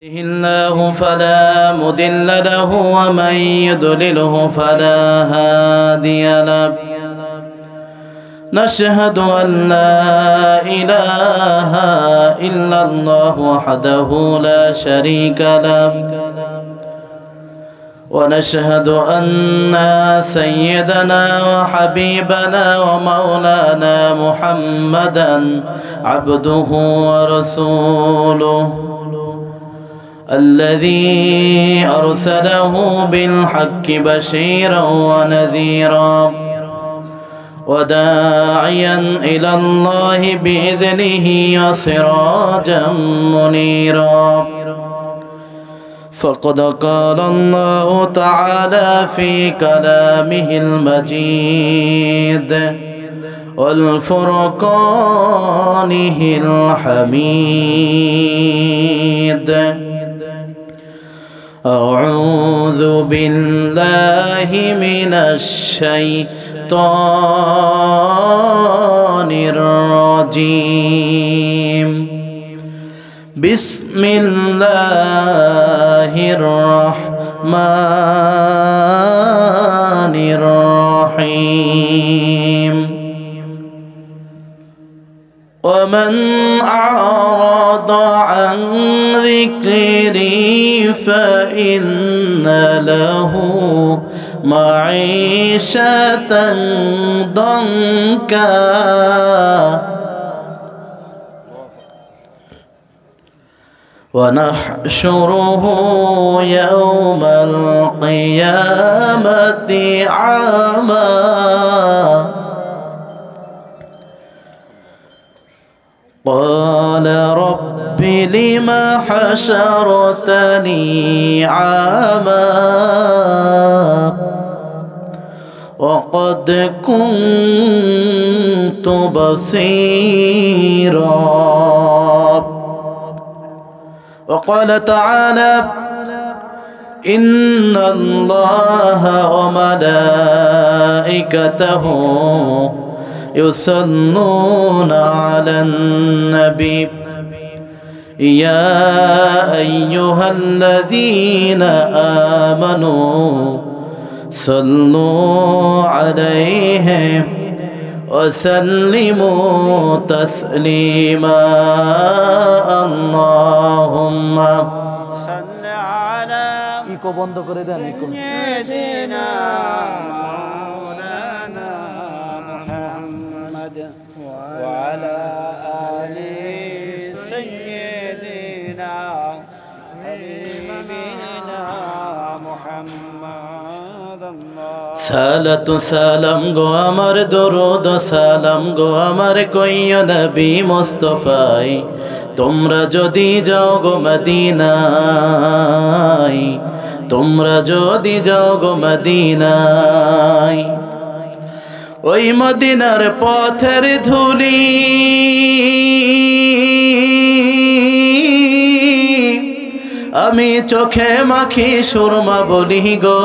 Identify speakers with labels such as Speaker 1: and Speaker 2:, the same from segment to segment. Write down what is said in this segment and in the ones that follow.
Speaker 1: الله فلا مضل له ومن يضلله فلا هادي له نشهد أن لا إله إلا الله وحده لا شريك له ونشهد أن سيدنا وحبيبنا ومولانا محمدا عبده ورسوله الذي أرسله بالحق بشيرا ونذيرا وداعيا إلى الله بإذنه وسراجا منيرا فقد قال الله تعالى في كلامه المجيد والفرقانه الحميد أعوذ بالله من الشيطان الرجيم بسم الله الرحمن الرحيم ومن أعرض عن ذكري فإن له معيشة ضنكا ونحشره يوم القيامة أعمى قال رب لم حشرتني أعمى وقد كنت بصيرا وقال تعالى إن الله وملائكته يصلون على النبي يا أيها الذين آمنوا صلوا عليه وسلموا تسليما اللهم
Speaker 2: صل على
Speaker 1: eco বন্ধ করে দেন eco
Speaker 2: سيدنا مولانا محمد وعلى آل سيدنا حبيبنا محمد
Speaker 1: সালাতু সালাম গো আমার দরুদ সালাম গো আমার কইয়া নবী মুস্তাফাই তোমরা যদি যাও গো মদিনায় তোমরা যদি যাও গো মদিনায় ওই মদিনার পথের ধুলি আমি চোখে মাখি সুরমা বলি গো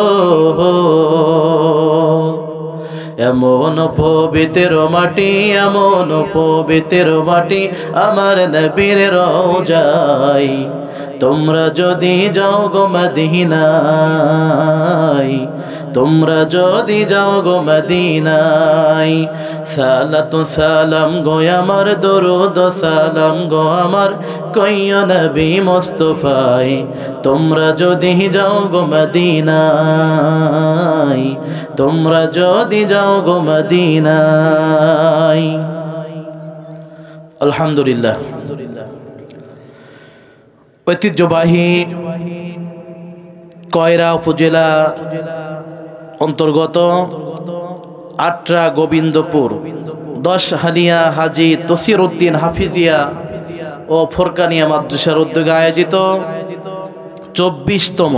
Speaker 1: এমন পবিত্র মাটি এমন পবিত্র মাটি আমার নবীর রওজায় তোমরা যদি যাও গো মদিনায় তোমরা যদি যাও গো মদিনায় সালাতু সালাম গো আমার দরুদ সালাম গো আমার কইয়া নবী মুস্তাফাই তোমরা যদি যাও গো মদিনায় তোমরা যদি যাও গো মদিনায় আলহামদুলিল্লাহ ঐতিহ্যবাহী কয়রা উপজেলা অন্তর্গত আটরা গোবিন্দপুর 10 হালিয়া হাজি তসির উদ্দিন হাফিজিয়া ও ফোরকানিয়া মাদ্রাসার উদ্যোগে আয়োজিত 24তম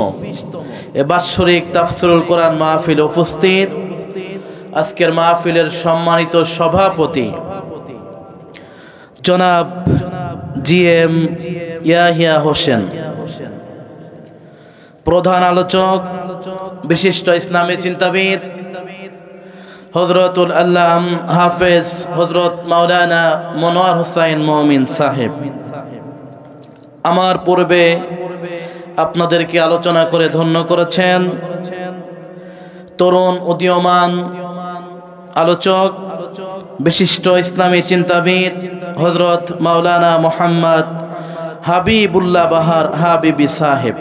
Speaker 1: এ বাৎসরিক তাফসিরুল কোরআন মাহফিল উপস্থিত আজকের মাহফিলের সম্মানিত সভাপতি জনাব জিএম ইয়াহিয়া হোসেন, প্রধান আলোচক বিশিষ্ট ইসলামী চিন্তাবিদ হযরতুল আল্লাম হাফেজ হযরত মাওলানা মনোয়ার হোসাইন মুমিন সাহেব, আমার পূর্বে আপনাদেরকে আলোচনা করে ধন্য করেছেন তরুণ উদীয়মান আলোচক বিশিষ্ট ইসলামী চিন্তাবিদ হযরত মাওলানা মোহাম্মদ হাবিবুল্লাহ বাহার হাবিবি সাহেব।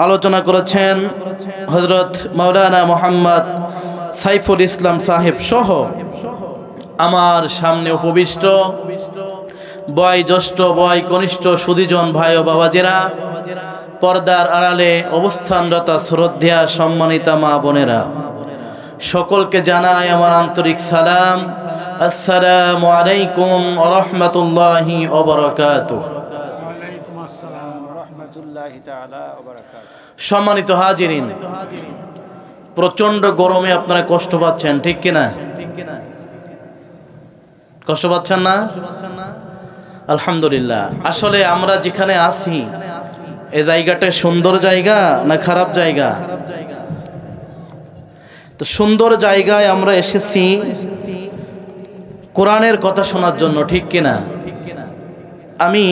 Speaker 1: আলোচনা করেছেন হযরত মাওলানা মোহাম্মদ সাইফুল ইসলাম সাহেব সহ আমার সামনে উপবিষ্ট বয়োজ্যেষ্ঠ বয় কনিষ্ঠ সুধীজন ভাই ও বাবাজিরা, পর্দার আড়ালে অবস্থানরত শ্রদ্ধেয়া সম্মানিতা মা বোনেরা, সকলকে জানাই আমার আন্তরিক সালাম। আসসালামু আলাইকুম ওয়া রাহমাতুল্লাহি ওয়া বারাকাতুহু।
Speaker 2: ওয়ালাইকুম আসসালাম ওয়া রাহমাতুল্লাহি তাআলা ওয়া বারাকাতুহু।
Speaker 1: সম্মানিত হাজিরিন, প্রচন্ড গরমে আপনারা কষ্ট পাচ্ছেন, ঠিক কিনা? কষ্ট পাচ্ছেন না? আলহামদুলিল্লাহ। আসলে আমরা যেখানে আছি এই জায়গাটা সুন্দর জায়গা না খারাপ জায়গা? তো সুন্দর জায়গায় আমরা এসেছি কোরআনের কথা শোনার জন্য, ঠিক কিনা? আমি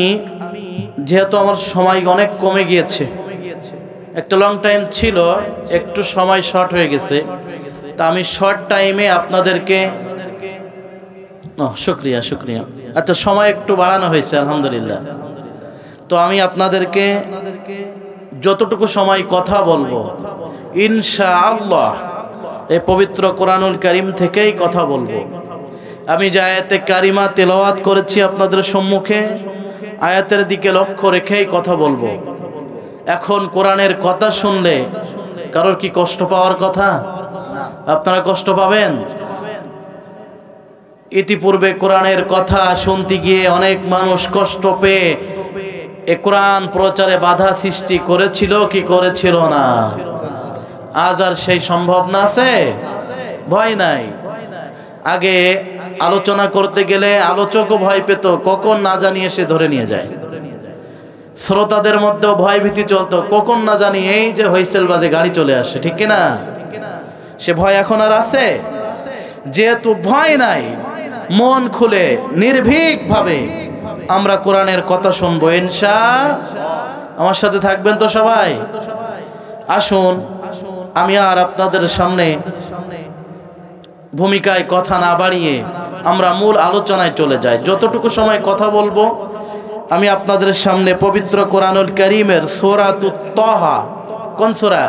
Speaker 1: যেহেতু আমার সময় অনেক কমে গিয়েছে, একটা লং টাইম ছিল, একটু সময় শর্ট হয়ে গেছে, তা আমি শর্ট টাইমে আপনাদেরকে শুক্রিয়া শুক্রিয়া আচ্ছা সময় একটু বাড়ানো হয়েছে আলহামদুলিল্লাহ। তো আমি আপনাদেরকে যতটুকু সময় কথা বলবো ইনশাআল্লাহ এই পবিত্র কোরআনুল কারীম থেকেই কথা বলবো। আমি যে আয়াতে কারিমা তেলাওয়াত করেছি আপনাদের সম্মুখে, আয়াতের দিকে লক্ষ্য রেখেই কথা বলবো। এখন কোরআনের কথা শুনলে কারোর কি কষ্ট পাওয়ার কথা? আপনারা কষ্ট পাবেন? ইতিপূর্বে কোরআনের কথা শুনতে গিয়ে অনেক মানুষ কষ্ট পেয়ে এ কোরআন প্রচারে বাধা সৃষ্টি করেছিল কি করেছিল না? আজ আর সেই সম্ভব না আছে? ভয় নাই। আগে আলোচনা করতে গেলে আলোচকও ভয় পেত, কখন না জানি এসে ধরে নিয়ে যায়। শ্রোতাদের মধ্যেও ভয় ভীতি চলতো, কখন না জানি এই যে হুইসেল বাজে গাড়ি চলে আসে, ঠিক কিনা? সে ভয় এখন আর আছে? যেহেতু ভয় নাই, মন খুলে নির্ভীকভাবে আমরা কোরআনের কথা শুনবো ইনশাআল্লাহ। আমার সাথে থাকবেন তো সবাই? আসুন, আমি আর আপনাদের সামনে ভূমিকায় কথা না বাড়িয়ে আমরা মূল আলোচনায় চলে যাই। যতটুকু সময় কথা বলবো আমি আপনাদের সামনে পবিত্র কোরআনুল কারীমের সূরাতুত তাহা, কোন সূরা?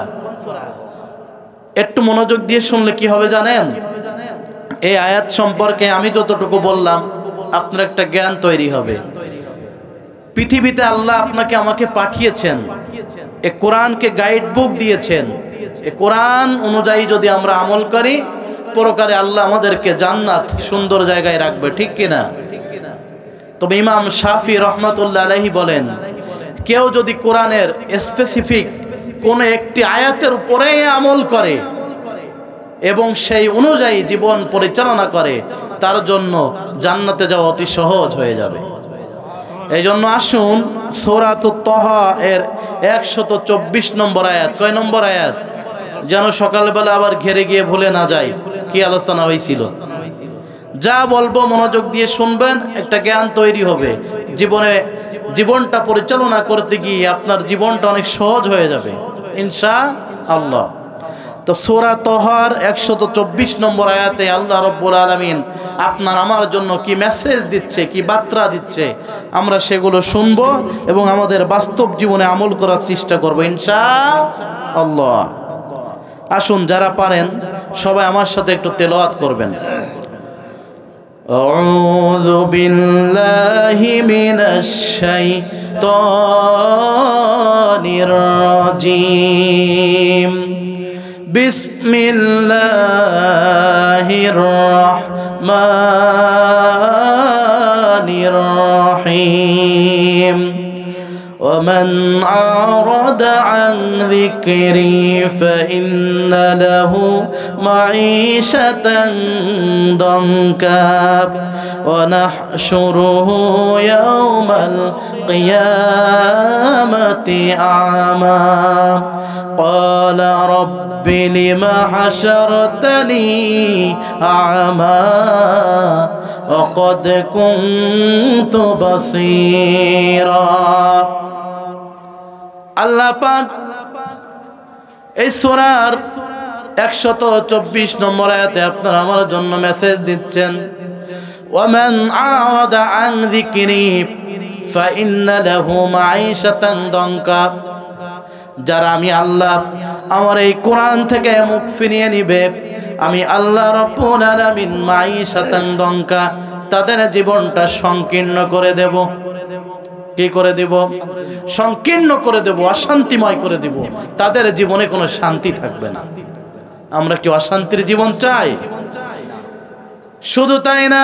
Speaker 1: একটু মনোযোগ দিয়ে শুনলে কি হবে জানেন? এই আয়াত সম্পর্কে আমি যতটুকু বললাম আপনার একটা জ্ঞান তৈরি হবে। পৃথিবীতে আল্লাহ আপনাকে আমাকে পাঠিয়েছেন, এ কোরআনকে গাইড বুক দিয়েছেন। এ কোরআন অনুযায়ী যদি আমরা আমল করি, পরকালে আল্লাহ আমাদেরকে জান্নাত সুন্দর জায়গায় রাখবে, ঠিক কিনা? তবে ইমাম শাফি রহমাতুল্লাহ আলাইহি বলেন, কেউ যদি কোরআনের স্পেসিফিক কোন একটি আয়াতের উপরে আমল করে এবং সেই অনুযায়ী জীবন পরিচালনা করে, তার জন্য জান্নাতে যাওয়া অতি সহজ হয়ে যাবে। এই জন্য আসুন সূরাতুত তাহা এর 124 নম্বর আয়াত, কয় নম্বর আয়াত যেন সকালবেলা আবার ঘেরে গিয়ে ভুলে না যায় কি আলোচনা হয়েছিল। যা বলবো মনোযোগ দিয়ে শুনবেন, একটা জ্ঞান তৈরি হবে। জীবনটা পরিচালনা করতে গিয়ে আপনার জীবনটা অনেক সহজ হয়ে যাবে ইনশাআল্লাহ। তো সূরা তাহার 124 নম্বর আয়াতে আল্লাহ রাব্বুল আলামিন আপনার আমার জন্য কি মেসেজ দিচ্ছে, কি বার্তা দিচ্ছে, আমরা সেগুলো শুনবো এবং আমাদের বাস্তব জীবনে আমল করার চেষ্টা করবো ইনশাআল্লাহ। আসুন, যারা পারেন সবাই আমার সাথে একটু তেলাওয়াত করবেন। আউযু বিল্লাহি মিনাশ শাইতানির রাজীম। বিসমিল্লাহির রাহমানির রাহিম। ومن أعرض عن ذكري فإن له معيشة ضنكا ونحشره يوم القيامة أعمى قال رب لم حشرتني أعمى وقد كنت بصيرا আল্লাহ পাক এই সূরার 124 নম্বর আয়াতে আপনারা আমার জন্য মেসেজ দিচ্ছেন ওয়ামান আ'রাদা আন যিকরি ফাইন্না লাহু মাঈশাতান দানকা যারা আমি আল্লাহ আমার এই কোরআন থেকে মুখ ফিরিয়ে নিবে আমি আল্লাহ রাব্বুল আলামিন মাঈশাতান দানকা তাদের জীবনটা সংকীর্ণ করে দেব কি করে দেব সংকীর্ণ করে দেব অশান্তিময় করে দেব তাদের জীবনে কোনো শান্তি থাকবে না আমরা কি অশান্তির জীবন চাই শুধু তাই না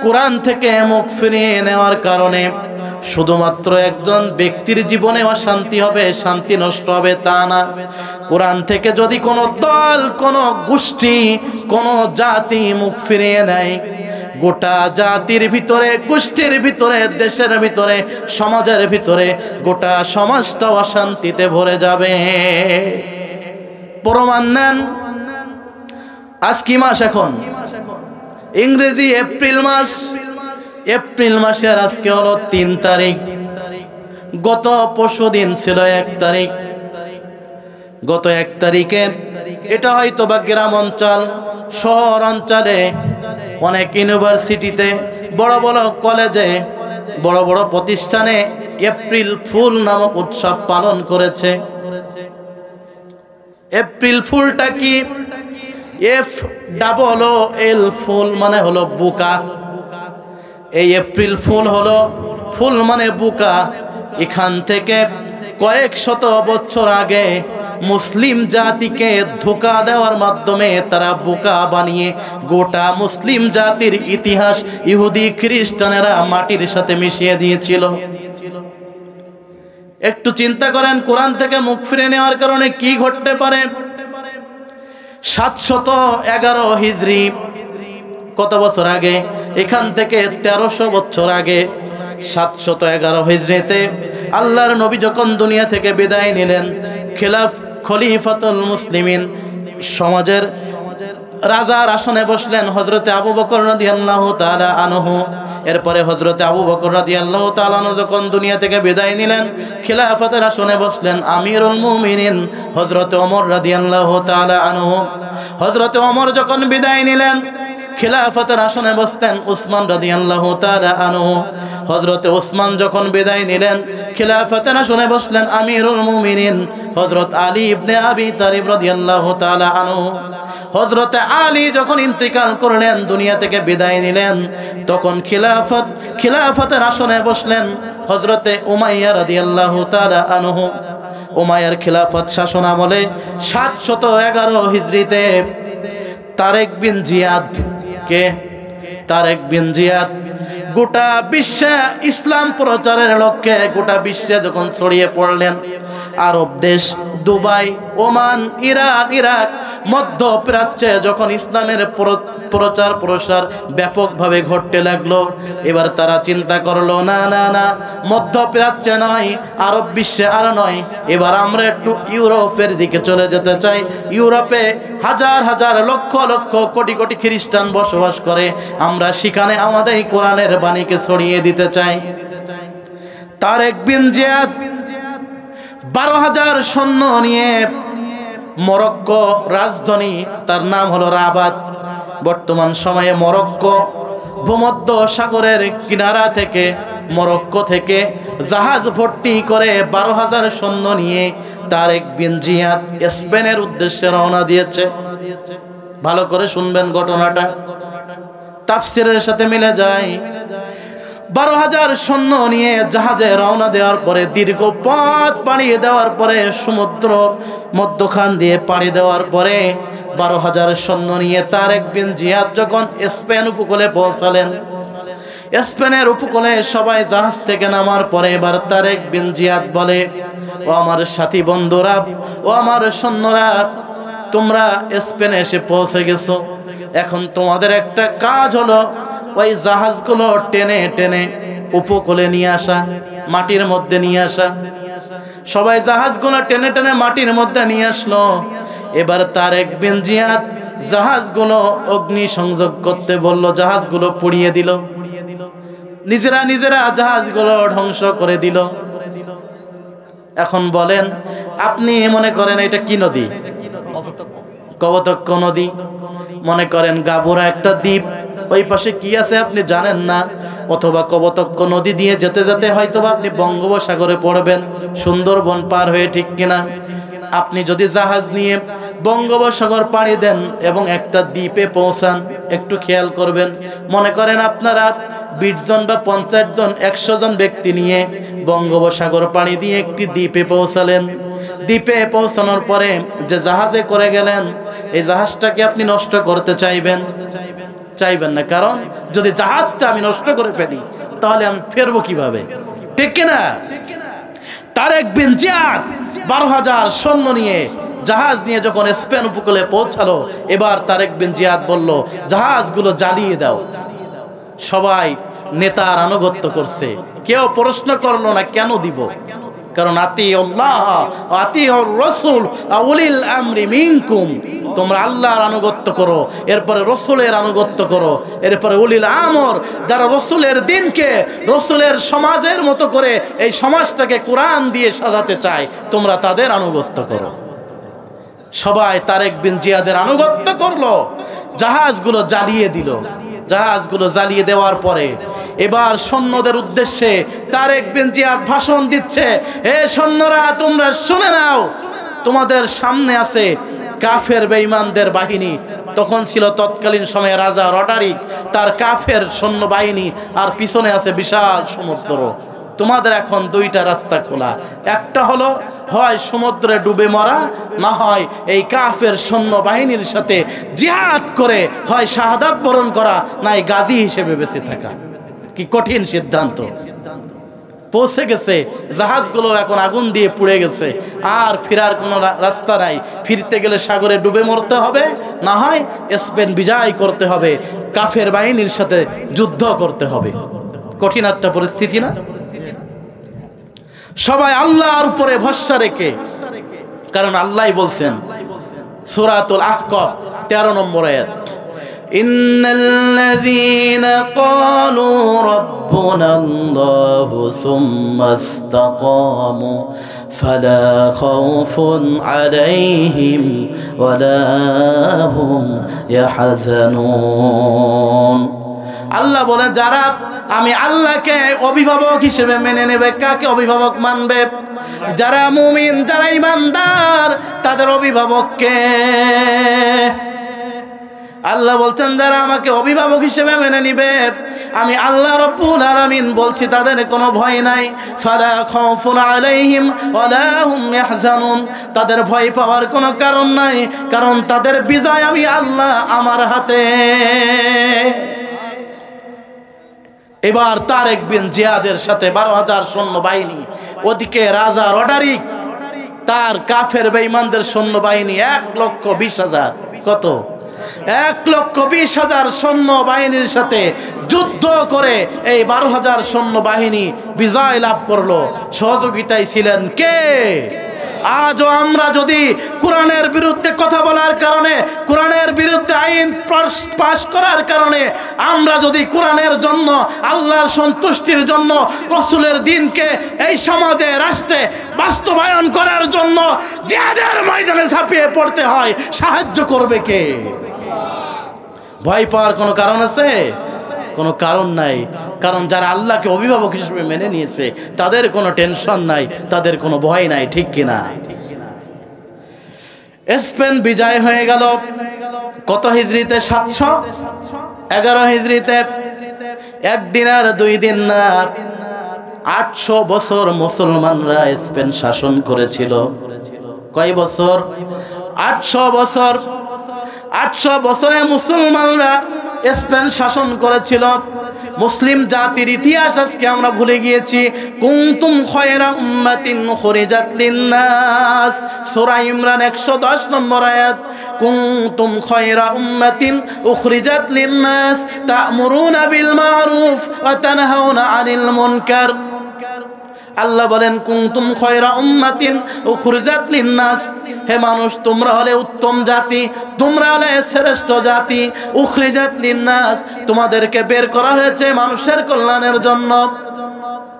Speaker 1: কোরআন থেকে মুখ ফিরিয়ে নেওয়ার কারণে শুধুমাত্র একজন ব্যক্তির জীবনে অশান্তি হবে শান্তি নষ্ট হবে তা না কোরআন থেকে যদি কোনো দল কোনো গোষ্ঠী কোনো জাতি মুখ ফিরিয়ে নেয় গোটা জাতির ভিতরে গোষ্ঠীর ভিতরে দেশের ভিতরে সমাজের ভিতরে গোটা সমাজটা অশান্তিতে ভরে যাবে প্রমাণ নেন আজ কি মাস এখন ইংরেজি এপ্রিল মাসের আজকে হলো 3 তারিখ গত পরশুদিন ছিল 1 তারিখ গত 1 তারিখে এটা হয়তো বা গ্রাম অঞ্চল শহর অঞ্চলে অনেক ইউনিভার্সিটিতে বড় বড় কলেজে বড় বড় প্রতিষ্ঠানে এপ্রিল ফুল নামক উৎসব পালন করেছে এপ্রিল ফুলটা কি FOOL ফুল মানে হলো বুকা এই এপ্রিল ফুল হলো ফুল মানে বুকা এখান থেকে কয়েক শত বছর আগে মুসলিম জাতিকে ধোঁকা দেওয়ার মাধ্যমে তারা বোকা বানিয়ে গোটা মুসলিম জাতির ইতিহাস ইহুদি খ্রিস্টানেরা মাটির সাথে মিশিয়ে দিয়েছিল একটু চিন্তা করেন কোরআন থেকে মুখ ফিরে নেওয়ার কারণে কি ঘটতে পারে 711 হিজরি কত বছর আগে এখান থেকে 1300 বছর আগে 711 হিজরিতে আল্লাহর নবী যখন দুনিয়া থেকে বিদায় নিলেন খলিফাতুল মুসলিমিন সমাজের রাজার আসনে বসলেন হযরতে আবু বকর রাদিয়াল্লাহু তাআলা আনহু এরপরে হযরতে আবু বকর রাদিয়াল্লাহু তাআলা আনহু যখন দুনিয়া থেকে বিদায় নিলেন খিলাফতের আসনে বসলেন আমিরুল মুমিনিন হযরতে ওমর রাদিয়াল্লাহু তাআলা আনহু হযরতে ওমর যখন বিদায় নিলেন খিলাফতের আসনে বসতেন উসমান রাদিয়াল্লাহু তাআলা আনহু হযরতে উসমান যখন বিদায় নিলেন খিলাফতের আসনে বসলেন আমিরুল মুমিনিন হযরত আলী ইবনে আবি তালিব রাদিয়াল্লাহু তাআলা আনহু হযরতে আলী যখন ইন্তেকাল করলেন দুনিয়া থেকে বিদায় নিলেন তখন খিলাফতের আসনে বসলেন হযরতে উমাইয়া রাদিয়াল্লাহু তাআলা আনহু উমাইয়ার খিলাফত শাসন আমলে 711 হিজরিতে তারেক বিন জিয়াদ কে তারেক বিন জিয়াদ গোটা বিশ্বে ইসলাম প্রচারের লক্ষ্যে গোটা বিশ্বে যখন ছড়িয়ে পড়লেন আরব দেশ দুবাই ওমান ইরান ইরাক মধ্যপ্রাচ্যে যখন ইসলামের প্রচার প্রসার ব্যাপকভাবে ঘটতে লাগলো এবার তারা চিন্তা করলো না না না মধ্যপ্রাচ্যে নয় আরব বিশ্বে আর নয় এবার আমরা একটু ইউরোপের দিকে চলে যেতে চাই ইউরোপে হাজার হাজার লক্ষ লক্ষ কোটি কোটি খ্রিস্টান বসবাস করে আমরা সেখানে আমাদের কোরআনের বাণীকে ছড়িয়ে দিতে চাই তারেক বিন জিয়াদ 12,000 সৈন্য নিয়ে মরক্কো রাজধানী তার নাম হলো রাবাত বর্তমান সময়ে মরক্কো ভূমধ্য সাগরের কিনারা থেকে মরক্কো থেকে জাহাজ ভর্তি করে 12,000 সৈন্য নিয়ে তারেক বিন জিয়াদ স্পেনের উদ্দেশ্যে রওনা দিয়েছে ভালো করে শুনবেন ঘটনাটা তাফসীরের সাথে মিলে যায় 12,000 সৈন্য নিয়ে জাহাজে রওনা দেওয়ার পরে দীর্ঘ পথ পাড়ি দেওয়ার পরে সমুদ্র মধ্যখান দিয়ে পাড়ি দেওয়ার পরে 12,000 সৈন্য নিয়ে তারেক বিন জিয়াদ যখন স্পেন উপকূলে পৌঁছালেন স্পেনের উপকূলে সবাই জাহাজ থেকে নামার পরে এবার তারেক বিন জিয়াদ বলে ও আমার সাথী বন্ধুরা ও আমার সৈন্যরা তোমরা স্পেনে এসে পৌঁছে গেছো এখন তোমাদের একটা কাজ হলো ওই জাহাজগুলো টেনে টেনে উপকূলে নিয়ে আসা মাটির মধ্যে নিয়ে আসা সবাই জাহাজগুলো টেনে টেনে মাটির মধ্যে নিয়ে আসলো এবার তারেক বিন জিয়াদ জাহাজগুলো অগ্নি সংযোগ করতে বলল, জাহাজগুলো পুড়িয়ে দিল, নিজেরা নিজেরা জাহাজগুলো ধ্বংস করে দিল। এখন বলেন আপনি মনে করেন এটা কি নদী? কপোতাক্ষ নদী। মনে করেন গাবুরা একটা দ্বীপ, ওই পাশে কি আছে আপনি জানেন না, অথবা কপোতাক্ষ নদী দিয়ে যেতে যেতে হয়তো আপনি বঙ্গোপসাগরে পড়বেন, সুন্দরবন পার হয়ে, ঠিক কিনা? আপনি যদি জাহাজ নিয়ে বঙ্গোপসাগর পাড়ি দেন এবং একটা দ্বীপে পৌঁছান, একটু খেয়াল করবেন, মনে করেন আপনারা 20 জন বা 50 জন 100 জন ব্যক্তি নিয়ে বঙ্গোপসাগর পাড়ি দিয়ে একটি দ্বীপে পৌঁছালেন। দ্বীপে পৌঁছানোর পরে যে জাহাজে করে গেলেন, এই জাহাজটাকে আপনি নষ্ট করতে চাইবেন? চাইবেন না, কারণ যদি জাহাজটা আমি নষ্ট করে ফেলি তাহলে আমি ফেরবো কিভাবে, ঠিক কিনা? তারেক বিন জিয়াদ 12,000 সৈন্য নিয়ে জাহাজ নিয়ে যখন স্পেন উপকূলে পৌঁছালো, এবার তারেক বিন জিয়াদ বলল জাহাজগুলো জ্বালিয়ে দাও। সবাই নেতার আনুগত্য করছে, কেউ প্রশ্ন করলো না কেন দিব, কারণ আতিউল্লাহ আতিউর রাসূল উলিল আমরি মিনকুম, তোমরা আল্লাহর আনুগত্য করো, এরপরে রসুলের আনুগত্য করো, এরপরে উলিল আমর, যারা রসুলের দিনকে রসুলের সমাজের মতো করে এই সমাজটাকে কোরআন দিয়ে সাজাতে চায়, তোমরা তাদের আনুগত্য করো। সবাই তারেক বিন জিয়াদের আনুগত্য করলো, জাহাজগুলো জ্বালিয়ে দিল। জাহাজগুলো জ্বালিয়ে দেওয়ার পরে এবার সৈন্যদের উদ্দেশ্যে তারেক বিন জিয়াদ ভাষণ দিচ্ছে, হে সৈন্যরা তোমরা শুনে নাও, তোমাদের সামনে আছে কাফের বেঈমানদের বাহিনী। তখন ছিল তৎকালীন সময়ে রাজা রডারিক, তার কাফের সৈন্য বাহিনী, আর পিছনে আছে বিশাল সমুদ্র। তোমাদের এখন দুইটা রাস্তা খোলা, একটা হলো হয় সমুদ্রে ডুবে মরা, না হয় এই কাফের সৈন্য বাহিনীর সাথে জিহাদ করে হয় শাহাদাত বরণ করা, নাই গাজী হিসেবে বেঁচে থাকা। কি কঠিন সিদ্ধান্ত! পৌঁছে গেছে, জাহাজগুলো এখন আগুন দিয়ে পুড়ে গেছে, আর ফেরার কোনো রাস্তা নাই। ফিরতে গেলে সাগরে ডুবে মরতে হবে, না হয় স্পেন বিজয় করতে হবে, কাফের বাহিনীর সাথে যুদ্ধ করতে হবে। কঠিন একটা পরিস্থিতি না? সবাই আল্লাহর উপরে ভরসা রেখে, কারণ আল্লাহ বলছেন সূরাতুল আহকাফ 13 নম্বর আয়াত, ইন্নাল্লাযীনা ক্বালু রাব্বুনাল্লাহু সুম্মা ইসতাকামু ফালা খাউফুন আলাইহিম ওয়ালা হুম ইয়াহজানুন। আল্লাহ বলেন যারা আমি আল্লাহকে অভিভাবক হিসেবে মেনে নেবে, কাকে অভিভাবক মানবে? যারা মুমিন, যারা ইমানদার, তাদের অভিভাবককে। আল্লাহ বলতেন যারা আমাকে অভিভাবক হিসেবে মেনে নিবে, আমি আল্লাহ রাব্বুল আলামিন বলছি তাদের কোনো ভয় নাই। ফালা খাউফুন আলাইহিম ওয়ালা হুম ইয়াহজানুন, তাদের ভয় পাওয়ার কোনো কারণ নাই, কারণ তাদের বিজয় আমি আল্লাহ আমার হাতে। এবার তারেক বিন জিয়াদের সাথে 12,000 সৈন্য বাহিনী, ওদিকে রাজা রডারিক তার কাফের বেঈমানদের সৈন্য বাহিনী 1,20,000। কত? 1,20,000 সৈন্য বাহিনীর সাথে যুদ্ধ করে এই 12,000 সৈন্য বাহিনী বিজয় লাভ করলো। সহযোগিতায় ছিলেন কে? আজও আমরা যদি কোরআনের বিরুদ্ধে কথা বলার কারণে, কোরআনের বিরুদ্ধে আইন পাশ করার কারণে, আমরা যদি কোরআনের জন্য, আল্লাহর সন্তুষ্টির জন্য, রাসূলের দ্বীনকে এই সমাজে, রাষ্ট্রে বাস্তবায়ন করার জন্য জিহাদের ময়দানে ঝাঁপিয়ে পড়তে হয়, সাহায্য করবে কে? ভয় পাওয়ার কোনো কারণ আছে? কোনো কারণ নাই, কারণ যারা আল্লাহকে অভিভাবক হিসেবে মেনে নিয়েছে তাদের কোনো টেনশন নাই, তাদের কোনো ভয় নাই, ঠিক কিনা? স্পেন বিজয় হয়ে গেল কত হিজরিতে? 711 হিজরিতে। একদিন আর 2 দিন না, 800 বছর মুসলমানরা স্পেন শাসন করেছিল। কয় বছর? 800 বছর। 800 বছরে মুসলমানরা স্পেন শাসন করেছিল। মুসলিম জাতির ইতিহাস আজকে আমরা ভুলে গিয়েছি। কুনতুম খায়রা উম্মাতিন উখরিজাত লিন-নাস, সূরা ইমরান 110 নম্বর আয়াত। কুনতুম খায়রা উম্মাতিন উখরিজাত লিন-নাস তা'মুরুনা বিল মা'রুফ ওয়া তানহাউনা আনিল মুনকার। আল্লাহ বলেন কুনতুম খায়রা উম্মাতিন উখরিজাত লিন-নাস, হে মানুষ তোমরা হলে উত্তম জাতি, তোমরা হলে শ্রেষ্ঠ জাতি, উখরিজাত লিন্নাস, তোমাদেরকে বের করা হয়েছে মানুষের কল্যাণের জন্য।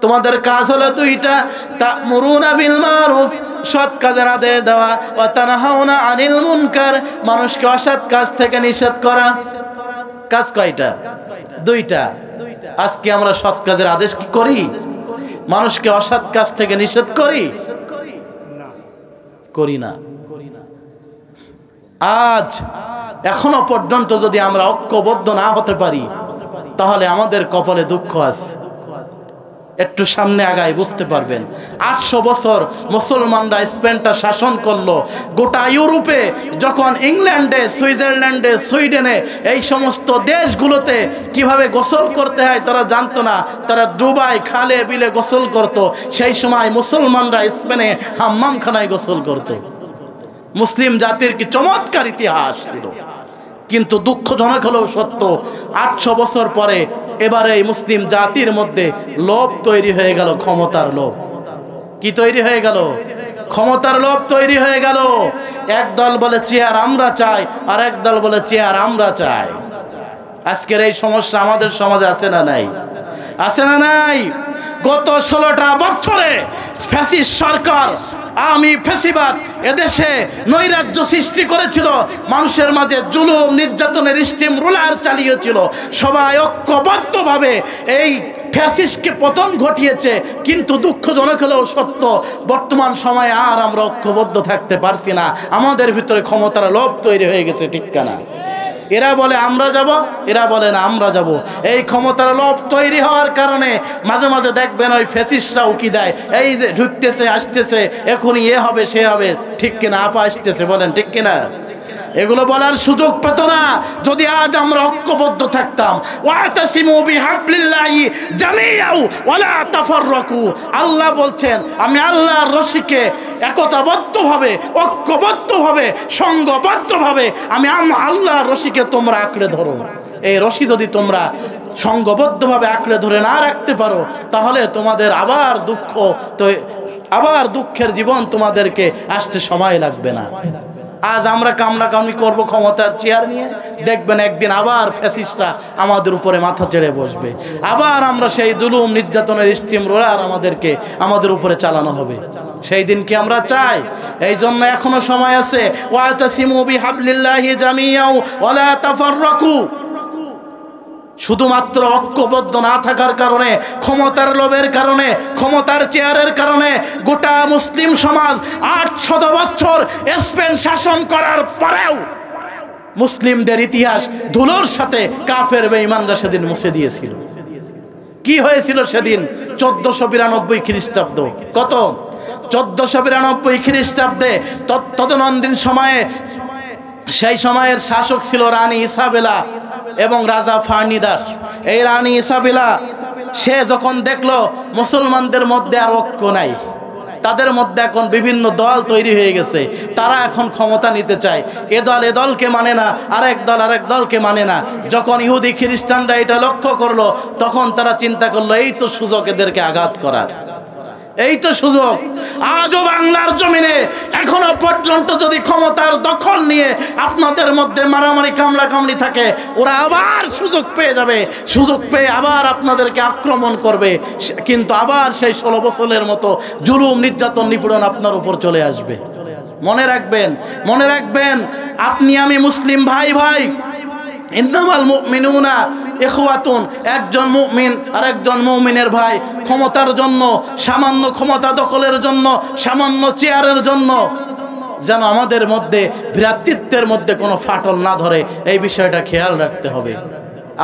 Speaker 1: তোমাদের কাজ হলো দুইটা, তা'মুরুনা বিল মারুফ, সৎ কাজের আদেশ দেওয়া, ওয়া তানহাউনা আনিল মুনকার, মানুষকে অসৎ কাজ থেকে নিষেধ করা। কাজ কয়টা? দুইটা। আজকে আমরা সৎ কাজের আদেশ কি করি? মানুষকে অসৎ কাজ থেকে নিষেধ করি? করি না। আজ এখনো পর্যন্ত যদি আমরা ঐক্যবদ্ধ না হতে পারি তাহলে আমাদের কপালে দুঃখ আছে। একটু সামনে আগায় বুঝতে পারবেন। 800 বছর মুসলমানরা স্পেনটা শাসন করলো। গোটা ইউরোপে যখন ইংল্যান্ডে, সুইজারল্যান্ডে, সুইডেনে এই সমস্ত দেশগুলোতে কিভাবে গোসল করতে হয় তারা জানতো না। তারা ডুবাই, খালে, বিলে গোসল করত। সেই সময় মুসলমানরা স্পেনে হাম্মামখানায় গোসল করত। মুসলিম জাতির কি চমৎকার ইতিহাস ছিল। কিন্তু দুঃখজনক হলেও সত্য, 800 বছর পরে এবারে এই মুসলিম জাতির মধ্যে লোভ তৈরি হয়ে গেল, ক্ষমতার লোভ। কি তৈরি হয়ে গেল? ক্ষমতার লোভ তৈরি হয়ে গেল। এক দল বলে চেয়ার আমরা চাই, আর এক দল বলে চেয়ার আমরা চাই। আজকের এই সমস্যা আমাদের সমাজে আছে না নাই? আছে না নাই? গত 16টা বছরে ফ্যাসিস্ট সরকার, আমি ফ্যাসিবাদ এদেশে নৈরাজ্য সৃষ্টি করেছিল, মানুষের মাঝে জুলুম নির্যাতনের স্টিম রোলার চালিয়েছিল। সবাই ঐক্যবদ্ধভাবে এই ফ্যাসিস্টকে পতন ঘটিয়েছে। কিন্তু দুঃখজনক হলেও সত্য, বর্তমান সময়ে আর আমরা ঐক্যবদ্ধ থাকতে পারছি না। আমাদের ভিতরে ক্ষমতার লোভ তৈরি হয়ে গেছে, ঠিক না? এরা বলে আমরা যাব, এরা বলে না আমরা যাব। এই ক্ষমতার লোভ তৈরি হওয়ার কারণে মাঝে মাঝে দেখবেন ওই ফ্যাসিস্টরা উকি দেয়, এই যে ঢুকতেছে, আসতেছে, এখনই এ হবে সে হবে, ঠিক কিনা? আপা আসতেছে, বলেন ঠিক কিনা? এগুলো বলার সুযোগ পেত না যদি আজ আমরা ঐক্যবদ্ধ থাকতাম। ওয়াতাসিমু বিহাবলিল্লাহি জামিআও ওয়ালা তাফাররাকু। আল্লাহ বলছেন আমি আল্লাহর রশিকে একতাবদ্ধভাবে, ঐক্যবদ্ধভাবে, সংঘবদ্ধভাবে আমি আল্লাহর রশিকে তোমরা আঁকড়ে ধরো। এই রশি যদি তোমরা সংঘবদ্ধভাবে আঁকড়ে ধরে না রাখতে পারো তাহলে তোমাদের আবার দুঃখের জীবন তোমাদেরকে আসতে সময় লাগবে না। আজ আমরা কামড়াকামড়ি করবো ক্ষমতার চেয়ার নিয়ে, দেখবেন একদিন আবার ফ্যাসিস্টরা আমাদের উপরে মাথা চেড়ে বসবে। আবার আমরা সেই জুলুম নির্যাতনের স্টিম রোলার আমাদের উপরে চালানো হবে। সেই দিন কি আমরা চাই? এই জন্য এখনো সময় আছে। ওয়াতাসিমু বিহাবলিল্লাহি জামিআও ওয়ালা তাফাররাকু। শুধুমাত্র ঐক্যবদ্ধ না থাকার কারণে, ক্ষমতার লোভের কারণে, ক্ষমতার চেয়ারের কারণে গোটা মুসলিম সমাজ 800 বছর স্পেন শাসন করার পরেও মুসলিমদের ইতিহাস ধুলোর সাথে কাফের বেঈমানরা সেদিন মুছে দিয়েছিল। কি হয়েছিল সেদিন? 1492 খ্রিস্টাব্দ। কত? 1492 খ্রিস্টাব্দে তদনন্দিন সময়ে সেই সময়ের শাসক ছিল রানী ইসাবেলা এবং রাজা ফার্নিন্দাস। এই রানী ইসাবেলা সে যখন দেখলো মুসলমানদের মধ্যে আর ঐক্য নাই, তাদের মধ্যে এখন বিভিন্ন দল তৈরি হয়ে গেছে, তারা এখন ক্ষমতা নিতে চায়। এ দল এ দলকে মানে না, আরেক দল আরেক দলকে মানে না। যখন ইহুদি খ্রিস্টানরা এটা লক্ষ্য করলো তখন তারা চিন্তা করলো এই তো সুযোগ এদেরকে আঘাত করার, এই তো সুযোগ। আজও বাংলার জমিনে এখনো পর্যন্ত যদি ক্ষমতার দখল নিয়ে আপনাদের মধ্যে মারামারি কামড়াকামড়ি থাকে, ওরা আবার সুযোগ পেয়ে যাবে, সুযোগ পেয়ে আবার আপনাদেরকে আক্রমণ করবে। কিন্তু আবার সেই 16 বছরের মতো জুলুম নির্যাতন নিপীড়ন আপনার উপর চলে আসবে। মনে রাখবেন, মনে রাখবেন, আপনি আমি মুসলিম ভাই ভাই। ইন্নামাল মুমিনুনা ইখওয়াতুন, একজন মুমিন আর একজন মুমিনের ভাই। ক্ষমতার জন্য, সামান্য ক্ষমতা দখলের জন্য, সামান্য চেয়ারের জন্য যেন আমাদের মধ্যে ভ্রাতৃত্বের মধ্যে কোনো ফাটল না ধরে, এই বিষয়টা খেয়াল রাখতে হবে।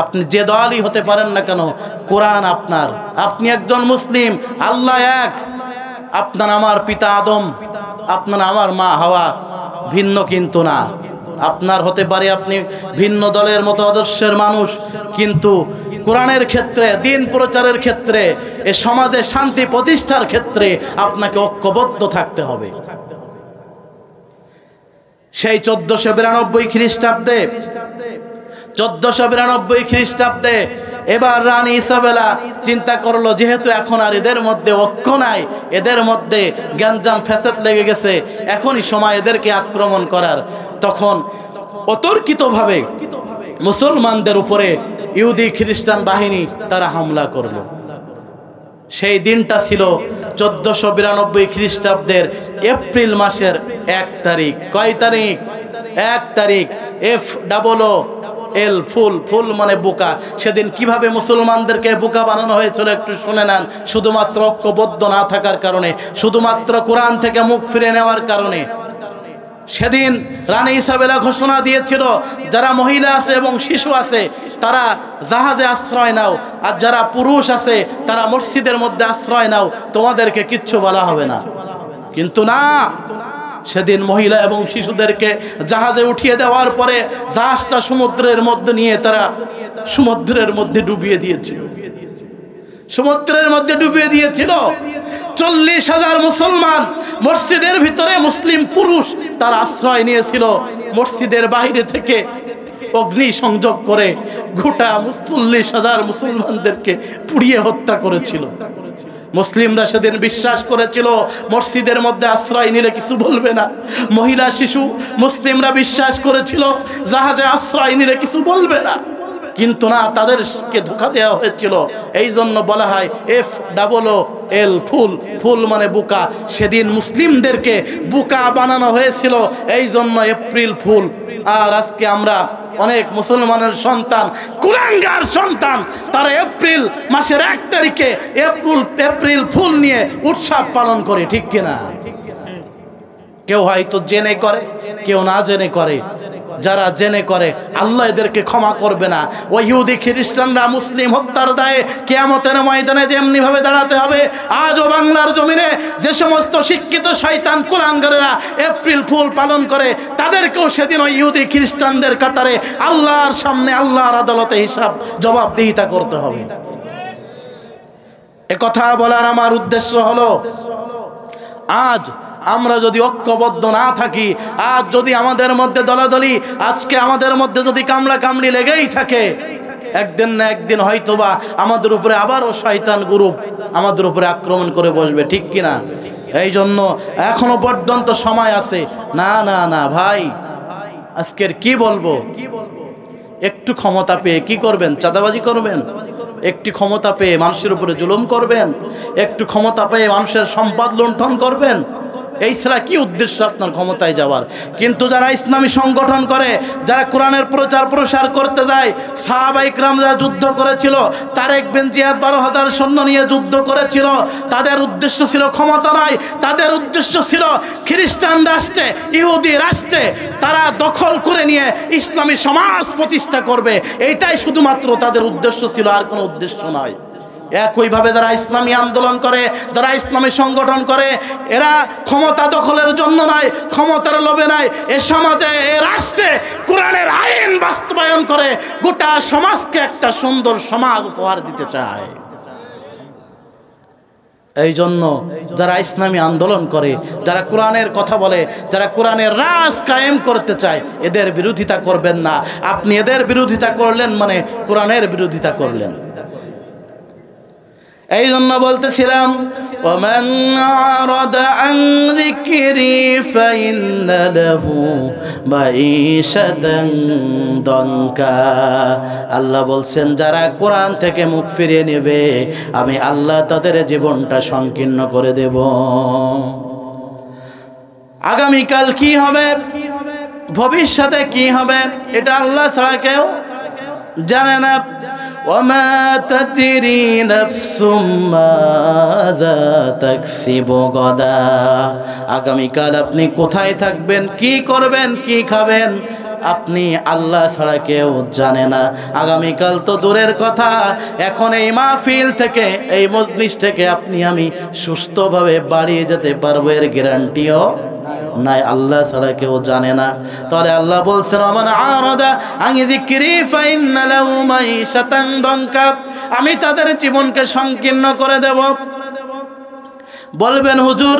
Speaker 1: আপনি যে দলই হতে পারেন না কেন, কোরআন আপনার, আপনি একজন মুসলিম, আল্লাহ এক। আপনার আমার পিতা আদম, আপনার আমার মা হাওয়া, ভিন্ন কিন্তু না। আপনার হতে পারে আপনি ভিন্ন দলের মতো আদর্শের মানুষ, কিন্তু কোরআনের ক্ষেত্রে, দিন প্রচারের ক্ষেত্রে, এ সমাজে শান্তি প্রতিষ্ঠার ক্ষেত্রে আপনাকে ঐক্যবদ্ধ থাকতে হবে। সেই 1492 খ্রিস্টাব্দে এবার রানী ইসাবেলা চিন্তা করলো যেহেতু এখন আর এদের মধ্যে ঐক্য নাই, এদের মধ্যে গ্যাঞ্জাম ফ্যাসাদ লেগে গেছে, এখনই সময় এদেরকে আক্রমণ করার। তখন অতর্কিতভাবে মুসলমানদের উপরে ইহুদি খ্রিস্টান বাহিনী তারা হামলা করলো। সেই দিনটা ছিল 1492 খ্রিস্টাব্দের এপ্রিল মাসের 1 তারিখ। কয় তারিখ? 1 তারিখ। FOOL, ফুল, ফুল মানে বোকা। সেদিন কিভাবে মুসলমানদেরকে বোকা বানানো হয়েছিল একটু শুনে নেন। শুধুমাত্র ঐক্যবদ্ধ না থাকার কারণে, শুধুমাত্র কোরআন থেকে মুখ ফিরে নেওয়ার কারণে। সেদিন রানী ইসাবেলা ঘোষণা দিয়েছিল, যারা মহিলা আছে এবং শিশু আছে তারা জাহাজে আশ্রয় নাও, আর যারা পুরুষ আছে তারা মসজিদের মধ্যে আশ্রয় নাও, তোমাদেরকে কিচ্ছু বলা হবে না। কিন্তু না, সেদিন মহিলা এবং শিশুদেরকে জাহাজে উঠিয়ে দেওয়ার পরে জাহাজটা সমুদ্রের মধ্যে নিয়ে তারা সমুদ্রের মধ্যে ডুবিয়ে দিয়েছিল। সমুদ্রের মধ্যে ডুবিয়ে দিয়েছিল। 40,000 মুসলমান মসজিদের ভিতরে মুসলিম পুরুষ তার আশ্রয় নিয়েছিল। মসজিদের বাইরে থেকে অগ্নি সংযোগ করে গোটা 40,000 মুসলমানদেরকে পুড়িয়ে হত্যা করেছিল। মুসলিমরা সেদিন বিশ্বাস করেছিল মসজিদের মধ্যে আশ্রয় নিলে কিছু বলবে না। মহিলা শিশু মুসলিমরা বিশ্বাস করেছিল জাহাজে আশ্রয় নিলে কিছু বলবে না। কিন্তু না, তাদেরকে ধোঁকা দেওয়া হয়েছিল। এই জন্য বলা হয় FOOL, ফুল, ফুল মানে বোকা। সেদিন মুসলিমদেরকে বোকা বানানো হয়েছিল, এই জন্য এপ্রিল ফুল। আর আজকে আমরা অনেক মুসলমানের সন্তান, কুলাঙ্গার সন্তান, তারা এপ্রিল মাসের 1 তারিখে এপ্রিল ফুল নিয়ে উৎসব পালন করে, ঠিক কিনা? কেউ হয়তো জেনে করে, কেউ না জেনে করে। যারা জেনে করে আল্লাহ এদেরকে ক্ষমা করবে না। ওই ইহুদি খ্রিস্টানরা মুসলিম হত্যার দায়ে কিয়ামতের ময়দানে যেমনি ভাবে দাঁড়াতে হবে, আজও বাংলার জমিনে যে সমস্ত শিক্ষিত শয়তান কুলাঙ্গারেরা এপ্রিল ফুল পালন করে, তাদেরকেও সেদিন ওই ইহুদি খ্রিস্টানদের কাতারে আল্লাহর সামনে, আল্লাহর আদালতে হিসাব জবাবদিহিতা করতে হবে। এ কথা বলার আমার উদ্দেশ্য হলো, আজ আমরা যদি ঐক্যবদ্ধ না থাকি, আজ যদি আমাদের মধ্যে দলাদলি, আজকে আমাদের মধ্যে যদি কামড়া কামড়ি লেগেই থাকে, একদিন না একদিন হয়তোবা আমাদের উপরে আবারও শয়তান গ্রুপ আমাদের উপরে আক্রমণ করে বসবে, ঠিক কিনা? এই জন্য এখনো পর্যন্ত সময় আছে। না না না ভাই, আজকের কি বলবো, একটু ক্ষমতা পেয়ে কি করবেন? চাঁদাবাজি করবেন? একটু ক্ষমতা পেয়ে মানুষের উপরে জুলুম করবেন? একটু ক্ষমতা পেয়ে মানুষের সম্পদ লুণ্ঠন করবেন? এই ছাড়া কি উদ্দেশ্য আপনার ক্ষমতায় যাওয়ার? কিন্তু যারা ইসলামী সংগঠন করে, যারা কোরআনের প্রচার প্রসার করতে যায়, সাহাবা ইকরাম যারা যুদ্ধ করেছিল, তারেক বিন জিয়াদ 12,000 সৈন্য নিয়ে যুদ্ধ করেছিল, তাদের উদ্দেশ্য ছিল ক্ষমতা নয়, তাদের উদ্দেশ্য ছিল খ্রিস্টান রাষ্ট্রে, ইহুদি রাষ্ট্রে তারা দখল করে নিয়ে ইসলামী সমাজ প্রতিষ্ঠা করবে। এইটাই শুধুমাত্র তাদের উদ্দেশ্য ছিল, আর কোনো উদ্দেশ্য নয়। একইভাবে যারা ইসলামী আন্দোলন করে, যারা ইসলামী সংগঠন করে, এরা ক্ষমতা দখলের জন্য নয়, ক্ষমতার লোভে নয়, এ সমাজে, এ রাষ্ট্রে কোরআনের আইন বাস্তবায়ন করে গোটা সমাজকে একটা সুন্দর সমাজ উপহার দিতে চায়। এই জন্য যারা ইসলামী আন্দোলন করে, যারা কোরআনের কথা বলে, যারা কোরআনের রাজ কায়েম করতে চায়, এদের বিরোধিতা করবেন না। আপনি এদের বিরোধিতা করলেন মানে কোরআনের বিরোধিতা করলেন। এই জন্য বলতেছিলাম, ওমান আরাদা আন যিকরি ফাইন্না লাহু মাঈশাতান দানকা। আল্লাহ বলছেন, যারা কোরআন থেকে মুখ ফিরিয়ে নেবে, আমি আল্লাহ তাদের জীবনটা সংকীর্ণ করে দেব। আগামীকাল কি হবে, ভবিষ্যতে কি হবে, এটা আল্লাহ ছাড়া কেউ জানে না। ওমা তাদরি নাফসুম মাযা তাকসিবু গাদা। আগামীকাল আপনি কোথায় থাকবেন, কি করবেন, কি খাবেন, আপনি আল্লাহ ছাড়া কেউ জানে না। আগামীকাল তো দূরের কথা, এখন এই মাহফিল থেকে, এই মজলিস থেকে আপনি আমি সুস্থভাবে বাড়িয়ে যেতে পারবো, এর গ্যারান্টিও নাই, আল্লাহ ছাড়া কেউ জানে না। তাহলে আল্লাহ বলছেন, ওমান আরাদা আন যিকরি ফাইন্না লাহু মাঈশাতান দানকা, আমি তাদের জীবনকে সংকীর্ণ করে দেব। বলবেন হুজুর,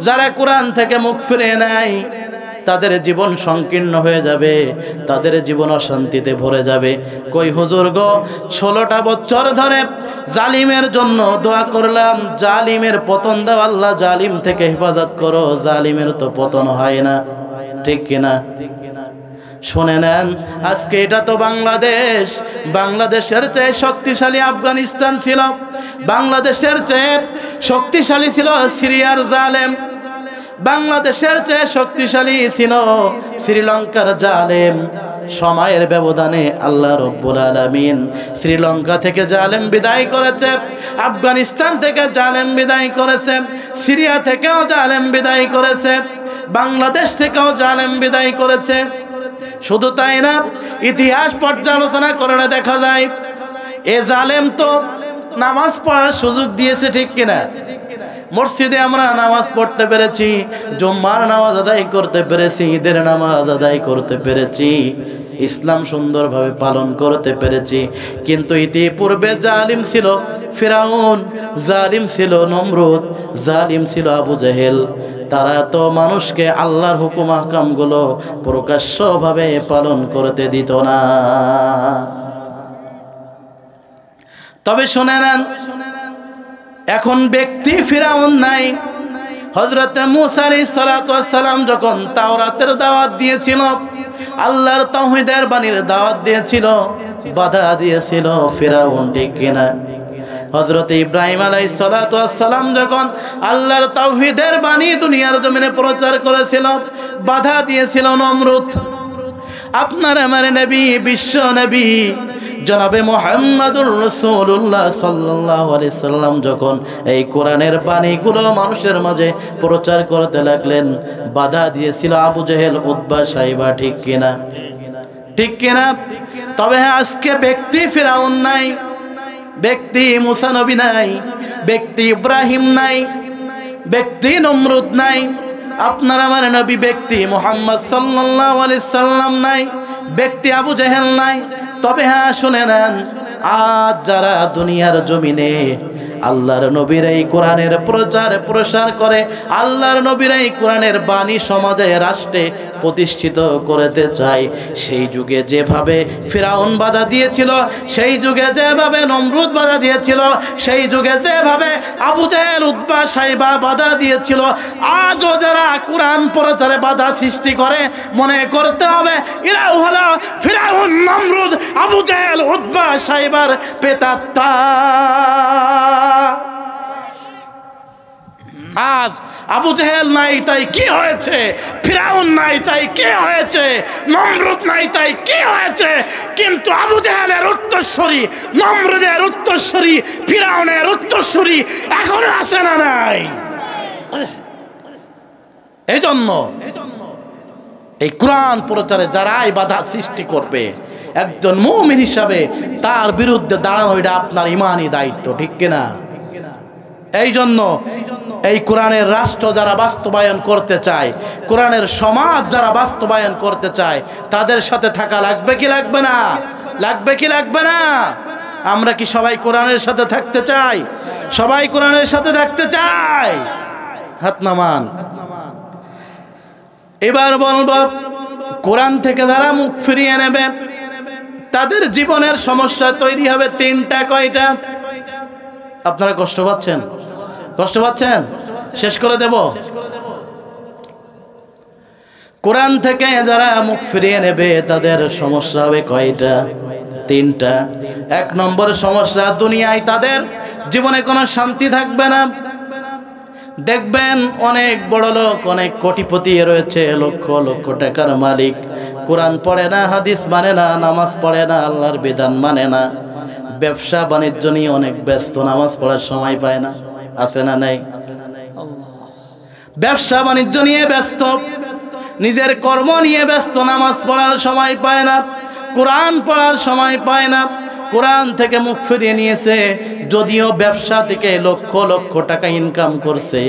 Speaker 1: যারা কোরআন থেকে মুখ ফিরিয়ে নেয়, তাদের জীবন সংকীর্ণ হয়ে যাবে, তাদের জীবন অশান্তিতে ভরে যাবে। কই হুজুর গো, 16টা বছর ধরে জালিমের জন্য দোয়া করলাম, জালিমের পতন দাও আল্লাহ, জালিম থেকে হেফাজত করো, জালিমের তো পতন হয় না, ঠিক কিনা? শুনে নেন, আজকে এটা তো বাংলাদেশ, বাংলাদেশের চেয়ে শক্তিশালী আফগানিস্তান ছিল, বাংলাদেশের চেয়ে শক্তিশালী ছিল সিরিয়ার জালেম, বাংলাদেশের চেয়ে শক্তিশালী ছিল শ্রীলঙ্কার জালেম। সময়ের ব্যবধানে আল্লাহ রব্বুল আলামিন শ্রীলঙ্কা থেকে জালেম বিদায় করেছে, আফগানিস্তান থেকে জালেম বিদায় করেছে, সিরিয়া থেকেও জালেম বিদায় করেছে, বাংলাদেশ থেকেও জালেম বিদায় করেছে। শুধু তাই না, ইতিহাস পর্যালোচনা করলে দেখা যায় এ জালেম তো নামাজ পড়ার সুযোগ দিয়েছে, ঠিক কিনা? মসজিদে আমরা নামাজ পড়তে পেরেছি, জুম্মার নামাজ আদায় করতে পেরেছি, ঈদের নামাজ আদায় করতে পেরেছি, ইসলাম সুন্দরভাবে পালন করতে পেরেছি। কিন্তু ইতিপূর্বে জালিম ছিল ফিরাউন, জালিম ছিল নমরুদ, জালিম ছিল আবু জেহেল। তারা তো মানুষকে আল্লাহর হুকুম আহকামগুলো প্রকাশ্যভাবে পালন করতে দিত না। তবে শুনে নেন, এখন ব্যক্তি ফিরাউন নাই। হযরত মূসা আলাইহিস সালাতু ওয়াস সালাম যখন তাওরাতের দাওয়াত দিয়েছিল, আল্লাহর তাওহীদের বাণীর দাওয়াত দিয়েছিল, বাধা দিয়েছিল ফিরাউন, ঠিক কিনা? হযরত ইব্রাহিম আলাইহিস সালাতু ওয়াস সালাম যখন আল্লাহর তাওহীদের বাণী দুনিয়ার জমিনে প্রচার করেছিল, বাধা দিয়েছিল নমরুদ। আপনার আমার নবী, বিশ্ব নবী জনাবে মুহাম্মদুর রাসূলুল্লাহ সাল্লাল্লাহু আলাইহি সাল্লাম যখন এই কোরআনের বাণীগুলো মানুষের মাঝে প্রচার করতে লাগলেন, বাধা দিয়েছিল আবু জেহেল, উতবা, সাইবা, ঠিক কিনা? ঠিক কিনা? তবে হ্যাঁ, আজকে ব্যক্তি ফিরাউন নাই, ব্যক্তি মুসা নবী নাই, ব্যক্তি ইব্রাহিম নাই, ব্যক্তি নমরুদ নাই, আপনার আমার নবী ব্যক্তি মুহাম্মদ সাল্লাল্লাহু আলাইহি সাল্লাম নাই, ব্যক্তি আবু জেহেল নাই। তবে হ্যাঁ, শুনে নেন, আজ যারা দুনিয়ার জমিনে আল্লাহর নবীর এই কোরআনের প্রচার প্রসার করে, আল্লাহর নবীর এই কোরআনের বাণী সমাজে, রাষ্ট্রে প্রতিষ্ঠিত করতে চায়, সেই যুগে যেভাবে ফিরাউন বাধা দিয়েছিল, সেই যুগে যেভাবে নমরুদ বাধা দিয়েছিল, সেই যুগে যেভাবে আবু জেহেল, উতবা, সাইবা বাধা দিয়েছিল, আজও যারা কোরআন প্রচারে বাধা সৃষ্টি করে, মনে করতে হবে এরাও হলো ফিরাউন, নমরুদ, আবু জেহেল, উতবা, সাইবার প্রেতাত্মা। আজ আবু জেহেল নাই তাই কি হয়েছে, ফিরাউন নাই তাই কি হয়েছে, নমরুদ নাই তাই কি হয়েছে, কিন্তু আবু জেহেলের উত্তরসূরি, নমরুদের উত্তরসূরি, ফিরাউনের উত্তরসূরি এখনো আছে না নাই? এই জন্য এই কোরআন প্রচারে যারাই বাধা সৃষ্টি করবে, একজন মুমিন হিসাবে তার বিরুদ্ধে দাঁড়ানো এটা আপনার ইমানি দায়িত্ব, ঠিক কিনা? এই জন্য এই কোরআনের রাষ্ট্র যারা বাস্তবায়ন করতে চায়, কোরআনের সমাজ যারা বাস্তবায়ন করতে চায়, তাদের সাথে থাকা লাগবে কি লাগবে না? লাগবে কি লাগবে না? আমরা কি সবাই কোরআনের সাথে থাকতে চাই? সবাই কোরআনের সাথে থাকতে চাই? হাত নামান। এবার বলবো, কোরআন থেকে যারা মুখ ফিরিয়ে নেবে, তাদের জীবনের সমস্যা তৈরি হবে তিনটা। কয়টা? আপনারা কষ্ট পাচ্ছেন? কষ্ট পাচ্ছেন? শেষ করে দেব। কোরআন থেকে যারা মুখ ফিরিয়ে নেবে, তাদের সমস্যা হবে কয়টা? তিনটা। এক নম্বর সমস্যা, দুনিয়ায় তাদের জীবনে কোনো শান্তি থাকবে না। দেখবেন অনেক বড় লোক, অনেক কোটিপতি রয়েছে, লক্ষ লক্ষ টাকার মালিক, কোরআন পড়ে না, হাদিস মানে না, নামাজ পড়ে না, আল্লাহর বিধান মানে না, ব্যবসা বাণিজ্য নিয়ে অনেক ব্যস্ত, নামাজ পড়ার সময় পায় না। আছে না নাই? ব্যবসা বাণিজ্য নিয়ে ব্যস্ত, নিজের কর্ম নিয়ে ব্যস্ত, নামাজ পড়ার সময় পায় না, কোরআন পড়ার সময় পায় না, কোরআন থেকে মুখ ফিরিয়ে নিয়েছে। যদিও ব্যবসা থেকে লক্ষ লক্ষ টাকা ইনকাম করছে,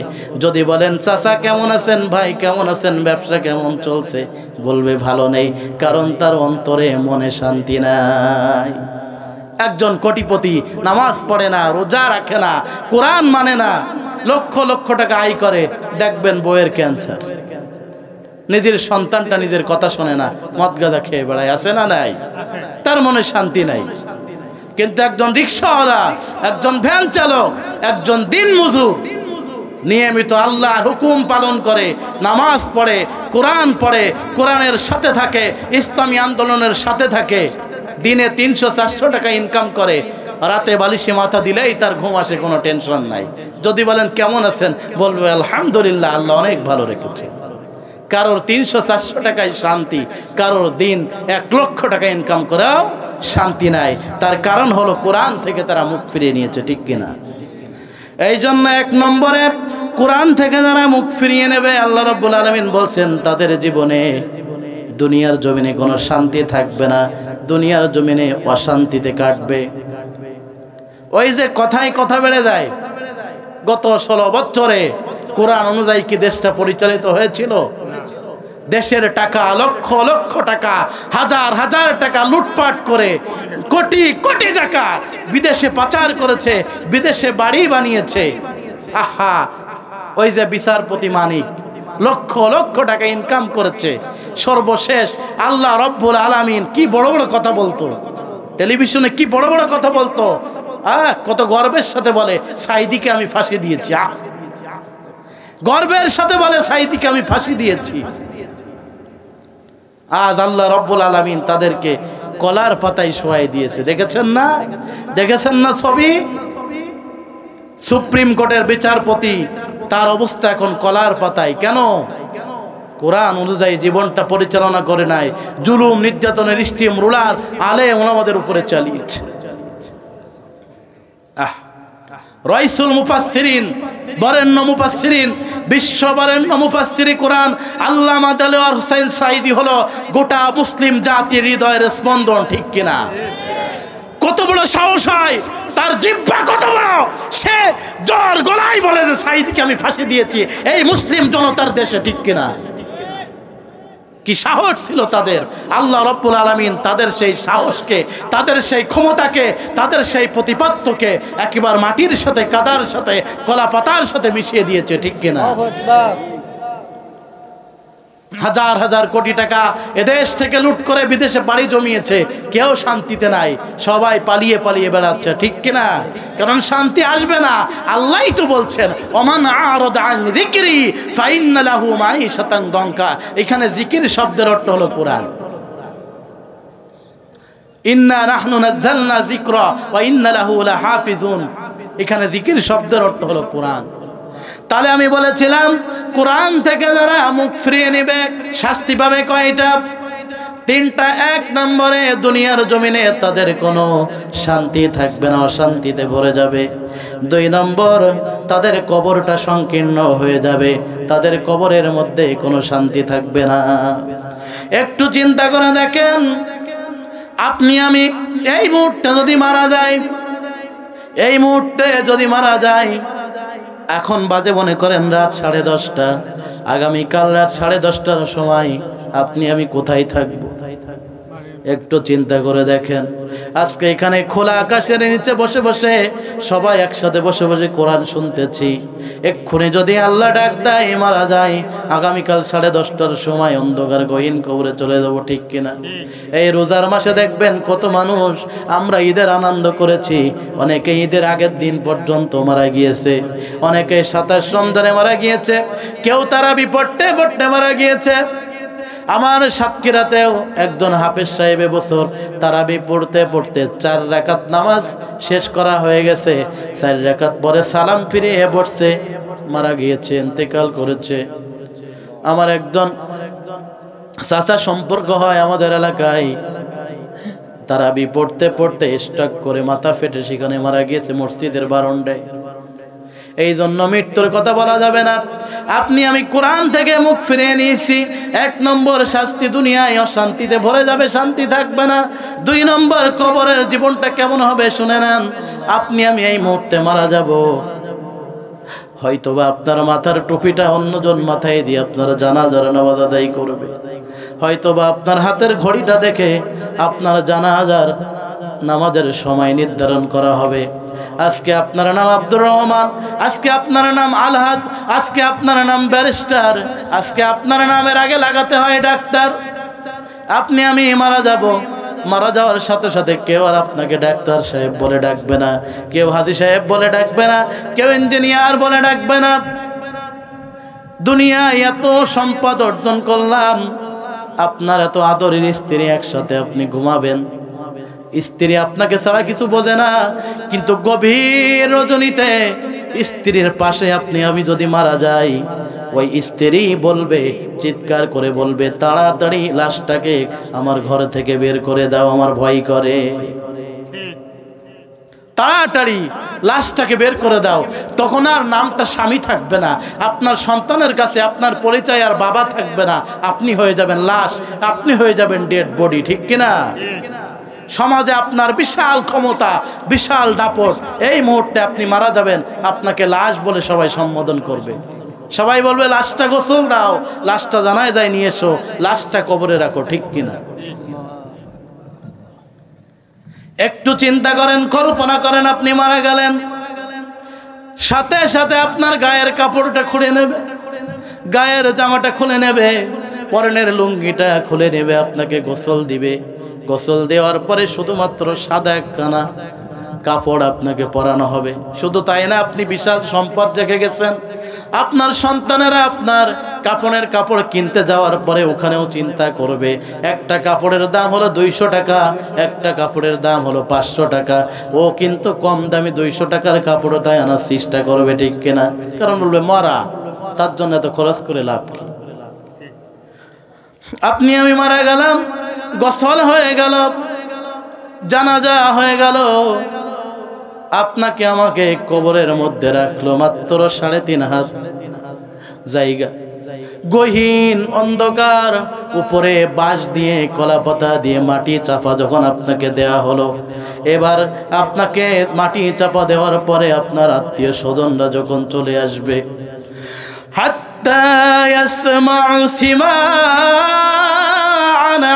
Speaker 1: যদি বলেন চাচা কেমন আছেন, ভাই কেমন আছেন, ব্যবসা কেমন চলছে, বলবে ভালো নেই, কারণ তার অন্তরে মনে শান্তি নাই। একজন কোটিপতি নামাজ পড়ে না, রোজা রাখে না, কোরআন মানে না, লক্ষ লক্ষ টাকা আয় করে, দেখবেন বইয়ের ক্যান্সার, নিজের সন্তানটা নিজের কথা শোনে না, মদ গাঁজা খেয়ে বেড়ায়, আছে না নাই? তার মনে শান্তি নাই। কিন্তু একজন রিক্সাওয়ালা, একজন ভ্যান চালক, একজন দিনমজুর নিয়মিত আল্লাহর হুকুম পালন করে, নামাজ পড়ে, কোরআন পড়ে, কোরআনের সাথে থাকে, ইসলামী আন্দোলনের সাথে থাকে, দিনে 300-400 টাকা ইনকাম করে, রাতে বালিশে মাথা দিলেই তার ঘুম আসে, কোনো টেনশন নাই। যদি বলেন কেমন আছেন, বলবে আলহামদুলিল্লাহ, আল্লাহ অনেক ভালো রেখেছে। কারোর 300-400 টাকায় শান্তি, কারোর দিন 1 লক্ষ টাকা ইনকাম করেও শান্তি নাই। তার কারণ হলো কোরআন থেকে তারা মুখ ফিরিয়ে নিয়েছে, ঠিক কিনা? এই জন্য 1 নম্বরে কোরআন থেকে যারা মুখ ফিরিয়ে নেবে, আল্লাহ রাব্বুল আলামিন বলছেন তাদের জীবনে দুনিয়ার জমিনে কোনো শান্তি থাকবে না, দুনিয়ার জমিনে অশান্তিতে কাটবে। ওই যে কথায় কথা বেড়ে যায়, গত 16 বছরে কোরআন অনুযায়ী কি দেশটা পরিচালিত হয়েছিল? দেশের টাকা, লক্ষ লক্ষ টাকা, হাজার হাজার টাকা লুটপাট করে কোটি কোটি টাকা বিদেশে পাচার করেছে, বিদেশে বাড়ি বানিয়েছে। আহা, ওই যে বিচারপতি মানিক লক্ষ লক্ষ টাকা ইনকাম করেছে। সর্বশেষ আল্লাহ রব্বুল আলামিন কি বড় বড় কথা বলতো, টেলিভিশনে কি বড় বড় কথা বলতো, কত গর্বের সাথে বলে সাইদিকে আমি ফাঁসি দিয়েছি। গর্বের সাথে বলে সাইদিকে আমি ফাঁসি দিয়েছি। আজ আল্লাহ রব্বুল আলামিন তাদেরকে কলার পাতায় শোয়াই দিয়েছে। দেখেছেন না? দেখেছেন না ছবি? সুপ্রিম কোর্টের বিচারপতি, তার অবস্থা এখন কলার পাতায়। কেন? কোরআন অনুযায়ী জীবনটা পরিচালনা করে নাই, জুলুম নির্যাতনের স্টিম রুলার আলেম ওলামাদের উপরে চালিয়েছে। রাইসুল মুফাসসিরিন, বরেণ্য মুফাসসিরিন, বিশ্ব বরেণ্য মুফাসসিরি কোরআন আল্লামা দেলোয়ার হোসেন সাঈদী হলো গোটা মুসলিম জাতির হৃদয়ের স্পন্দন, ঠিক কিনা? কত বড় সাহস হয় তার, জিহ্বা কত বড়, সে জোর গলায় বলে যে সাঈদীকে আমি ফাঁসি দিয়েছি এই মুসলিম জনতার দেশে, ঠিক কিনা? কি সাহস ছিল তাদের! আল্লাহ রব্বুল আলামিন তাদের সেই সাহসকে, তাদের সেই ক্ষমতাকে, তাদের সেই প্রতিপত্তকে একেবারে মাটির সাথে, কাদার সাথে, কলা পাতার সাথে মিশিয়ে দিয়েছে, ঠিক কিনা? হাজার হাজার কোটি টাকা এদেশ থেকে লুট করে বিদেশে বাড়ি জমিয়েছে, কেউ শান্তিতে নাই, সবাই পালিয়ে পালিয়ে বেড়াচ্ছে, ঠিক কিনা? কারণ শান্তি আসবে না। আল্লাহই তো বলছেন ওমান আরাদা আন যিকরি ফাইন্না লাহু মাঈশাতান দনকা। এখানে জিকির শব্দের অর্থ হলো কোরআন। ইন্না নাহনু নাযালনা যিকরা ওয়া ইন্না লাহু লাহাফিজুন। এখানে জিকির শব্দের অর্থ হলো কোরআন। তাহলে আমি বলেছিলাম কোরআন থেকে যারা মুখ ফিরিয়ে নেবে শাস্তি পাবে কয়টা? 3টা। 1 নম্বরে দুনিয়ার জমিনে তাদের কোনো শান্তি থাকবে না, অশান্তিতে ভরে যাবে। 2 নম্বর, তাদের কবরটা সংকীর্ণ হয়ে যাবে, তাদের কবরের মধ্যে কোনো শান্তি থাকবে না। একটু চিন্তা করে দেখেন, আপনি আমি এই মুহূর্তে যদি মারা যাই, এই মুহূর্তে যদি মারা যাই, এখন বাজে মনে করেন রাত 10:30, আগামীকাল রাত 10:30টার সময় আপনি আমি কোথায় থাকব? একটু চিন্তা করে দেখেন। আজকে এখানে খোলা আকাশের নিচে বসে বসে সবাই একসাথে বসে বসে কোরআন শুনতেছি। এক্ষুনি যদি আল্লাহ ডাক দেয় মারা যায়, আগামীকাল 10:30টার সময় অন্ধকার গহীন কবরে চলে যাব, ঠিক কিনা? এই রোজার মাসে দেখবেন কত মানুষ, আমরা ঈদের আনন্দ করেছি, অনেকে ঈদের আগের দিন পর্যন্ত মারা গিয়েছে, অনেকে 27 রমজানে মারা গিয়েছে, কেউ তারাবি পড়তে পড়তে মারা গিয়েছে। আমার সাতক্ষীরাতেও একজন হাফেজ সাহেব এবছর তারাবি পড়তে পড়তে 4 রাকাত নামাজ শেষ করা হয়ে গেছে, 4 রাকাত পরে সালাম ফিরিয়ে বসছে, মারা গিয়েছে, ইন্তেকাল করেছে। আমার একজন চাচা সম্পর্ক হয় আমাদের এলাকায়, তারাবি পড়তে পড়তে স্ট্রোক করে মাথা ফেটে সেখানে মারা গিয়েছে মসজিদের বারান্দায়। এই জন্য মৃত্যুর কথা বলা যাবে না। আপনি আমি কোরআন থেকে মুখ ফিরিয়ে নিয়েছি। 1 নম্বর, শাস্তি দুনিয়ায় অশান্তিতে ভরে যাবে, শান্তি থাকবে না। 2 নম্বর, কবরের জীবনটা কেমন হবে শুনে নেন। আপনি আমি এই মুহূর্তে মারা যাব, হয়তোবা আপনার মাথার টুপিটা অন্যজন মাথায় দিয়ে আপনারা জানাজার নামাজ আদায় করবে, হয়তোবা আপনার হাতের ঘড়িটা দেখে আপনার জানাজার নামাজের সময় নির্ধারণ করা হবে, আজকে আপনার নাম আব্দুর রহমান, আজকে আপনার নাম আলহাজ, আজকে আপনার নাম ব্যারিস্টার, আজকে আপনার নামের আগে লাগাতে হয় ডাক্তার। আপনি আমি মারা যাব, মারা যাওয়ার সাথে সাথে কেউ আর আপনাকে ডাক্তার সাহেব বলে ডাকবে না, কেউ হাজী সাহেব বলে ডাকবে না, কেউ ইঞ্জিনিয়ার বলে ডাকবে না। দুনিয়ায় এত সম্পদ অর্জন করলাম, আপনার এত আদরের স্ত্রী, একসাথে আপনি ঘুমাবেন, স্ত্রী আপনাকে ছাড়া কিছু বোঝে না, কিন্তু গভীর রজনীতে স্ত্রীর পাশে আপনি আমি যদি মারা যাই, ওই স্ত্রী বলবে, চিৎকার করে বলবে, তাড়াতাড়ি লাশটাকে আমার ঘর থেকে বের করে দাও, আমার ভয় করে, তাড়াতাড়ি লাশটাকে বের করে দাও। তখন আর নামটা স্বামী থাকবে না, আপনার সন্তানের কাছে আপনার পরিচয় আর বাবা থাকবে না, আপনি হয়ে যাবেন লাশ, আপনি হয়ে যাবেন ডেড বডি, ঠিক কিনা? সমাজে আপনার বিশাল ক্ষমতা, বিশাল দাপট, এই মুহূর্তে আপনি মারা যাবেন, আপনাকে লাশ বলে সবাই সম্বোধন করবে, সবাই বলবে লাশটা গোসল দাও, লাশটা জানাজায় নিয়ে এসো, লাশটা কবরে রাখো, ঠিক কিনা? একটু চিন্তা করেন, কল্পনা করেন, আপনি মারা গেলেন, সাথে সাথে আপনার গায়ের কাপড়টা খুলে নেবে, গায়ের জামাটা খুলে নেবে, পরনের লুঙ্গিটা খুলে নেবে, আপনাকে গোসল দিবে, গোসল দেওয়ার পরে শুধুমাত্র সাদা একখানা কাপড় আপনাকে পরানো হবে। শুধু তাই না, আপনি বিশাল সম্পদ রেখে গেছেন, আপনার সন্তানেরা আপনার কাফনের কাপড় কিনতে যাওয়ার পরে ওখানেও চিন্তা করবে, একটা কাপড়ের দাম হলো 200 টাকা, একটা কাপড়ের দাম হলো 500 টাকা, ও কিন্তু কম দামি 200 টাকার কাপড়টাই আনার চেষ্টা করবে, ঠিক কিনা? কারণ বলবে মরা, তার জন্য এত খরচ করে লাভ কি? আপনি আমি মারা গেলাম, গোসল হয়ে গেল, জানাজা হয়ে গেল, আপনাকে আমাকে কবরের মধ্যে রাখলো মাত্র 3.5 হাত জায়গা, গহীন অন্ধকার, উপরে বাঁশ দিয়ে, কলাপাতা দিয়ে মাটি চাপা যখন আপনাকে দেয়া হলো, এবার আপনাকে মাটি চাপা দেওয়ার পরে আপনার আত্মীয় স্বজনরা যখন চলে আসবে, হাত্তা ইয়াসমাউ সিমাআন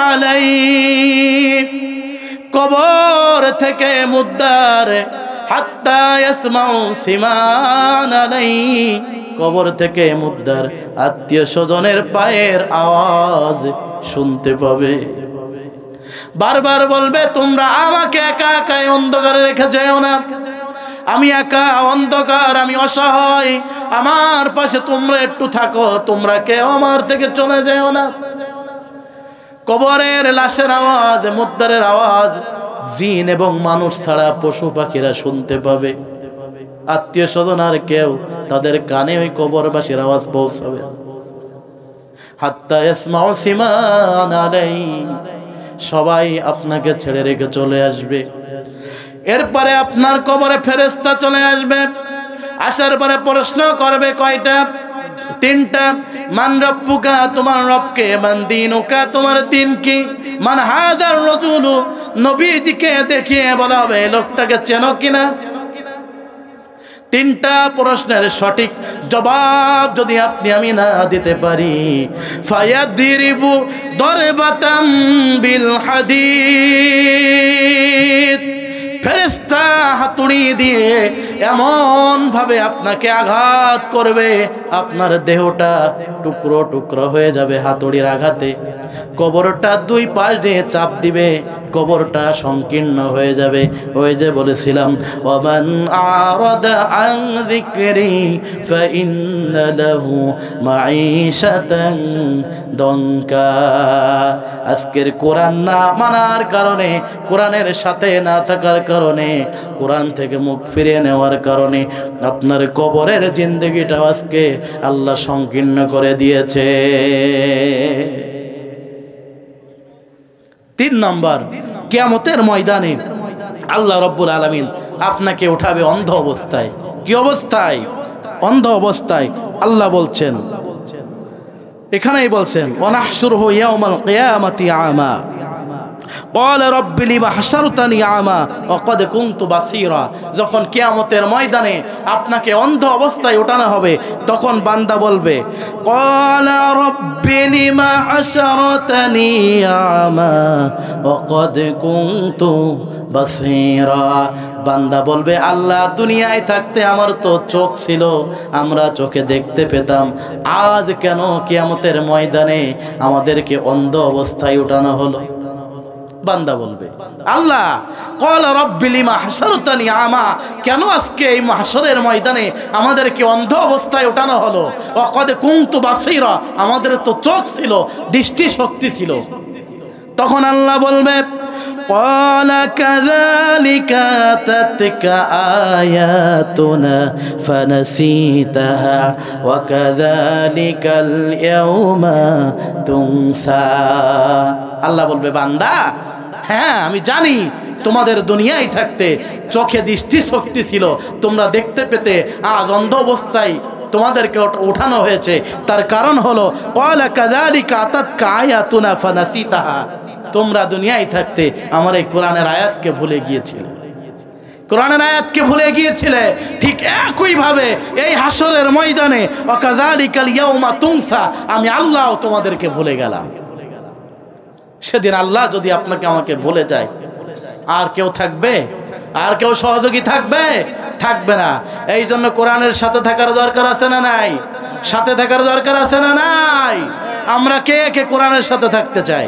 Speaker 1: আলাইহি, কবর থেকে মুদ্দার, হাত্তা ইয়াসমাউ সিমাআন আলাইহি, কবর থেকে মুদ্দার আত্মীয় স্বজনের পায়ের আওয়াজ শুনতে পাবে, বারবার বলবে তোমরা আমাকে একা একা অন্ধকারে রেখে যেও না, আমি একা অন্ধকার, আমি অসহায়, আমার পাশে তোমরা একটু থাকো, তোমরা কেউ আমার থেকে চলে যেও না। কবরের লাশের আওয়াজ, মুদ্দারের আওয়াজ জিন এবং মানুষ ছাড়া পশু পাখিরা শুনতে পাবে, আত্মীয় স্বজন আর কেউ তাদের কানে ওই কবরবাসীর আওয়াজ পৌঁছাবে। হাত্তা ইসমাউ সিমান আলাইহি, সবাই আপনাকে ছেড়ে রেখে চলে আসবে। এরপরে আপনার কবরে ফেরেশতা চলে আসবে, আসার পরে প্রশ্ন করবে কয়টা? 3টা। মান রব্বুকা, তোমার রবকে, মান দীনুকা, তোমার দিন কি, মান হাযার রাজুলু, নবীজিকে দেখিয়ে বলা হবে লোকটাকে চেনো কিনা। 3টা প্রশ্নের সঠিক জবাব যদি আপনি আমি না দিতে পারি, ফায়াদরিবু দরবাতাম বিল হাদিদ, ফেরেশতা হাতুড়ি দিয়ে এমন ভাবে আপনাকে আঘাত করবে, আপনার দেহটা টুকরো টুকরো হয়ে যাবে হাতুড়ির আঘাতে। কবরটা 2 পাশ দিয়ে চাপ দিবে, কবরটা সংকীর্ণ হয়ে যাবে। ওই যে বলেছিলাম, ওয়ামান আরাদা আন যিকরি ফাইন্না লাহু মাঈশাতান দনকা। আজকের কোরআন না মানার কারণে, কোরআনের সাথে না থাকার কারণে, কোরআন থেকে মুখ ফিরিয়ে নেওয়ার কারণে আপনার কবরের জিন্দেগিটা আজকে আল্লাহ সংকীর্ণ করে দিয়েছে। 3 নম্বর, কিয়ামতের ময়দানে আল্লাহ রাব্বুল আলামিন আপনাকে উঠাবে অন্ধ অবস্থায়। কি অবস্থায়? অন্ধ অবস্থায়। আল্লাহ বলছেন, এখানেই বলছেন, ওয়ানাহশুরহু ইয়াওমাল কিয়ামাতি আমা ক্বালা রাব্বি লিমা হাশারতানি আমা ওয়া ক্বাদ কুনতু বাসীরা। যখন কিয়ামতের ময়দানে আপনাকে অন্ধ অবস্থায় ওঠানো হবে, তখন বান্দা বলবে, ক্বালা রাব্বি লিমা হাশারতানি আমা ওয়া ক্বাদ কুনতু বাসীরা। বান্দা বলবে আল্লাহ দুনিয়ায় থাকতে আমার তো চোখ ছিল, আমরা চোখে দেখতে পেতাম, আজ কেন কিয়ামতের ময়দানে আমাদেরকে অন্ধ অবস্থায় উঠানো হলো? বান্দা বলবে আল্লাহ ক্বালা রাব্বি লিমা হাশারতানি আমা, কেন আজকে এই মাহশরের ময়দানে আমাদেরকে অন্ধ অবস্থায় ওঠানো হলো? ওয়া ক্বাদ কুনতু বাসীরা, আমাদের তো চোখ ছিল, দৃষ্টি শক্তি ছিল। তখন আল্লাহ বলবে ক্বালা কাযালিকা আতাতকা আয়াতুনা ফানাসিতাহা ওয়া কাযালিকাল ইয়াউমা তুনসা। আল্লাহ বলবে বান্দা হ্যাঁ আমি জানি তোমাদের দুনিয়ায় থাকতে চোখে দৃষ্টি শক্তি ছিল, তোমরা দেখতে পেতে, আজ অন্ধ অবস্থায় তোমাদেরকে উঠানো হয়েছে। তার কারণ হলো ক্বালা কাযালিকা আতাতকা আয়াতুনা ফানাসিতাহা, তোমরা দুনিয়ায় থাকতে আমার এই কোরআনের আয়াতকে ভুলে গিয়েছিলে, কোরআনের আয়াতকে ভুলে গিয়েছিলে। ঠিক একইভাবে এই হাসরের ময়দানে ওয়া কাযালিকাল ইয়াউমা তুনসা, আমি আল্লাহ তোমাদেরকে ভুলে গেলাম। সেদিন আল্লাহ যদি আপনাকে আমাকে ভুলে যায়, আর কেউ থাকবে? আর কেউ সহযোগী থাকবে? থাকবে না। এই জন্য কোরআনের সাথে থাকার দরকার আছে না নাই? সাথে থাকার দরকার আছে না নাই? আমরা কে কে কোরআনের সাথে থাকতে চাই?